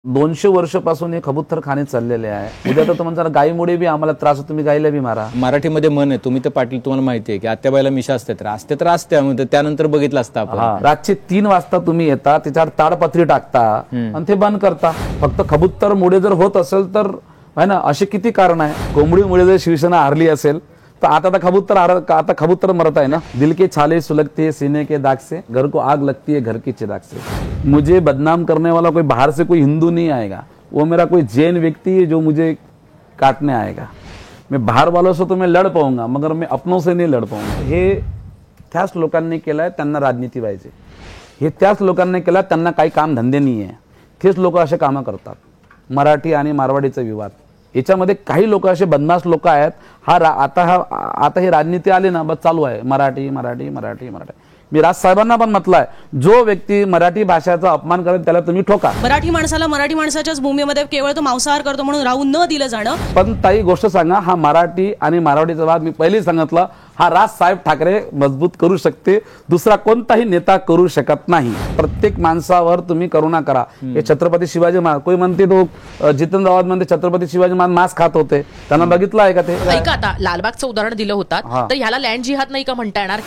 200 वर्षापासून हे कबूतर खाणे चाललेले आहे. उद्या तर म्हणतात गायीमुळे बी आम्हाला त्रास होतो, तुम्ही गायीला बी मारा. मराठीमध्ये म्हण आहे, तुम्ही तर पाटील तुम्हाला माहिती आहे की आत्याबाईला मिशा असते तर असते त्यानंतर बघितलं असतं आपण. रातचे 3 वाजता तुम्ही येता, त्याच्यावर ताडपत्री टाकता आणि ते बंद करता. फक्त कबूतर मुळे जर होत असेल तर है ना, असे किती कारण आहे. कोंबडीमुळे जर शिवसेना हारली असेल तो आता कबूतर मरता है ना. दिल के छाले सुलगते सीने के दाग से, घर को आग लगती है घर की चिराग से. मुझे बदनाम करने वाला कोई बाहर से कोई हिंदू नहीं आएगा, वो मेरा कोई जैन व्यक्ति है जो मुझे काटने आएगा. मैं बाहर वालों से तो मैं लड़ पाऊंगा मगर मैं अपनों से नहीं लड़ पाऊंगा. हे त्याच लोकांनी केलंय, त्यांना राजनीती पाहिजे. हे त्याच लोकांनी केलं, त्यांना काही काम धंदे नाही आहे. तेच लोक असे कामं करतात. मराठी आणि मारवाडीचा विवाद याच्यामध्ये काही लोक असे बदमाश लोक आहेत. आता हे राजनीती आली ना, बस चालू आहे मराठी मराठी मराठी मराठी. मी राजसाहेबांना पण म्हटलंय, जो व्यक्ती मराठी भाषेचा अपमान करेल त्याला तुम्ही ठोका. मराठी माणसाला मराठी माणसाच्याच भूमीमध्ये केवळ तो मांसाहार करतो म्हणून राहून न दिलं जाणं. पण ताई गोष्ट सांगा, हा मराठी आणि मारवाडीचा वाद मी पहिली सांगितलं, हा राजसाहेब ठाकरे मजबूत करू शकते, दुसरा कोणताही नेता करू शकत नाही. प्रत्येक माणसावर तुम्ही करुणा करा. हे छत्रपती शिवाजी महाराज, कोई म्हणते तो जितेंद्र आव्हाड म्हणते छत्रपती शिवाजी महाराज मांस खात होते, त्यांना बघितलं आहे का ते? ऐका, आता लालबागचं उदाहरण दिलं होतं तर ह्याला लँड जिहाद नाही का म्हणता येणार?